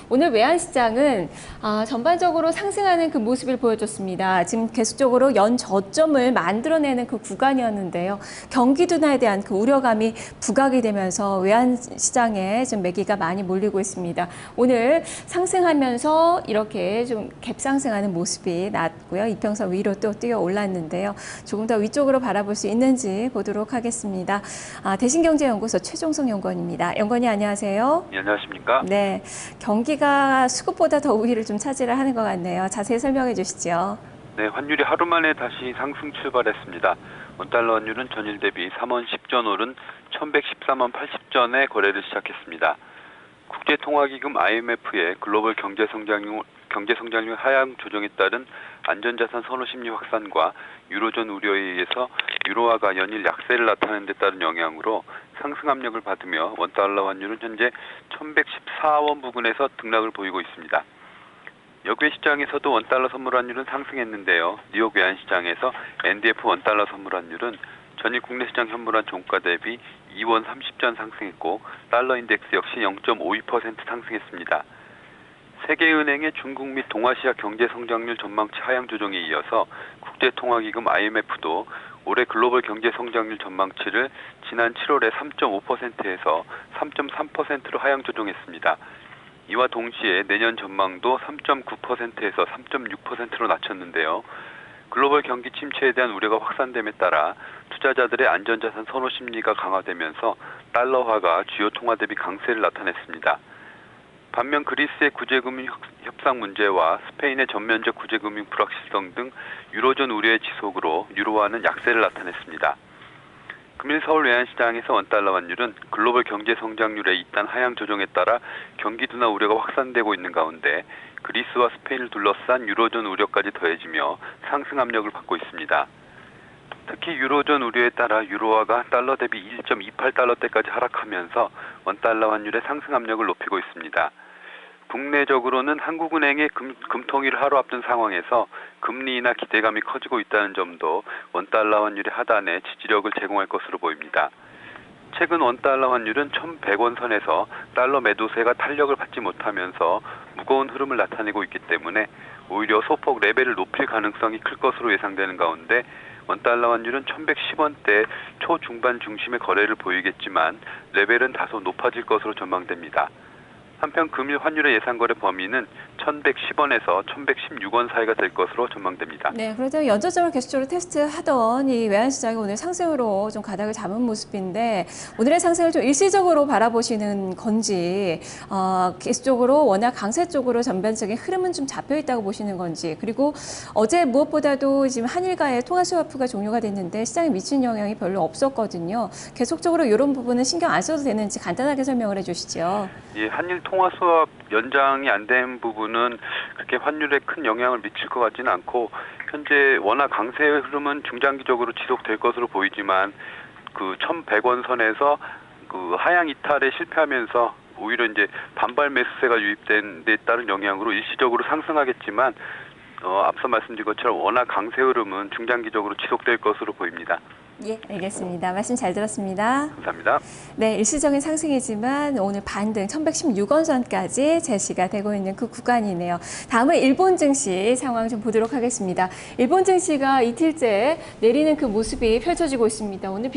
오늘 외환시장은 전반적으로 상승하는 그 모습을 보여줬습니다. 지금 계속적으로 연저점을 만들어내는 그 구간이었는데요. 경기 둔화에 대한 그 우려감이 부각이 되면서 외환시장에 좀 매기가 많이 몰리고 있습니다. 오늘 상승하면서 이렇게 좀 갭상승하는 모습이 나왔고요. 이평선 위로 또 뛰어 올랐는데요. 조금 더 위쪽으로 바라볼 수 있는지 보도록 하겠습니다. 대신경제연구소 최종석 연구원입니다. 연구원님 안녕하세요. 네, 안녕하십니까? 네. 경기가 수급보다 더 우위를 좀 차지를 하는 것 같네요. 자세히 설명해 주시죠. 네, 환율이 하루 만에 다시 상승 출발했습니다. 원달러 환율은 전일 대비 3원 10전 오른 1113원 80전에 거래를 시작했습니다. 국제통화기금 IMF의 글로벌 경제성장률 하향 조정에 따른 안전자산 선호 심리 확산과 유로존 우려에 의해서 유로화가 연일 약세를 나타내는 데 따른 영향으로 상승 압력을 받으며 원달러 환율은 현재 1114원 부근에서 등락을 보이고 있습니다. 역외 시장에서도 원달러 선물 환율은 상승했는데요. 뉴욕 외환시장에서 NDF 원달러 선물 환율은 전일 국내 시장 현물환 종가 대비 2원 30전 상승했고 달러 인덱스 역시 0.52% 상승했습니다. 세계은행의 중국 및 동아시아 경제성장률 전망치 하향 조정에 이어서 국제통화기금 IMF도 올해 글로벌 경제성장률 전망치를 지난 7월에 3.5%에서 3.3%로 하향 조정했습니다. 이와 동시에 내년 전망도 3.9%에서 3.6%로 낮췄는데요. 글로벌 경기 침체에 대한 우려가 확산됨에 따라 투자자들의 안전자산 선호 심리가 강화되면서 달러화가 주요 통화 대비 강세를 나타냈습니다. 반면 그리스의 구제금융 협상 문제와 스페인의 전면적 구제금융 불확실성 등 유로존 우려의 지속으로 유로화는 약세를 나타냈습니다. 금일 서울 외환시장에서 원달러 환율은 글로벌 경제 성장률의 잇따른 하향 조정에 따라 경기 둔화 우려가 확산되고 있는 가운데 그리스와 스페인을 둘러싼 유로존 우려까지 더해지며 상승 압력을 받고 있습니다. 특히 유로존 우려에 따라 유로화가 달러 대비 1.28달러대까지 하락하면서 원달러 환율의 상승 압력을 높이고 있습니다. 국내적으로는 한국은행의 금통위를 하루 앞둔 상황에서 금리 인하 기대감이 커지고 있다는 점도 원달러 환율의 하단에 지지력을 제공할 것으로 보입니다. 최근 원달러 환율은 1,100원 선에서 달러 매도세가 탄력을 받지 못하면서 무거운 흐름을 나타내고 있기 때문에 오히려 소폭 레벨을 높일 가능성이 클 것으로 예상되는 가운데 원달러 환율은 1,110원대 초중반 중심의 거래를 보이겠지만 레벨은 다소 높아질 것으로 전망됩니다. 한편 금일 환율의 예상 거래 범위는 1,110원에서 1,116원 사이가 될 것으로 전망됩니다. 네, 그래도 연저점을 계속적으로 테스트하던 이 외환시장이 오늘 상승으로 좀 가닥을 잡은 모습인데 오늘의 상승을 좀 일시적으로 바라보시는 건지 계속적으로 워낙 강세 쪽으로 전반적인 흐름은 좀 잡혀 있다고 보시는 건지 그리고 어제 무엇보다도 지금 한일과의 통화 스와프가 종료가 됐는데 시장에 미치는 영향이 별로 없었거든요. 계속적으로 이런 부분은 신경 안 써도 되는지 간단하게 설명을 해주시죠. 예, 한일 통화 수합 연장이 안 된 부분은 그렇게 환율에 큰 영향을 미칠 것 같지는 않고 현재 워낙 강세의 흐름은 중장기적으로 지속될 것으로 보이지만 그 1,100원 선에서 그 하향 이탈에 실패하면서 오히려 이제 반발 매수세가 유입된 데 따른 영향으로 일시적으로 상승하겠지만 앞서 말씀드린 것처럼 워낙 강세 흐름은 중장기적으로 지속될 것으로 보입니다. 예, 알겠습니다. 말씀 잘 들었습니다. 감사합니다. 네, 일시적인 상승이지만 오늘 반등 1,116원 선까지 제시가 되고 있는 그 구간이네요. 다음은 일본 증시 상황 좀 보도록 하겠습니다. 일본 증시가 이틀째 내리는 그 모습이 펼쳐지고 있습니다. 오늘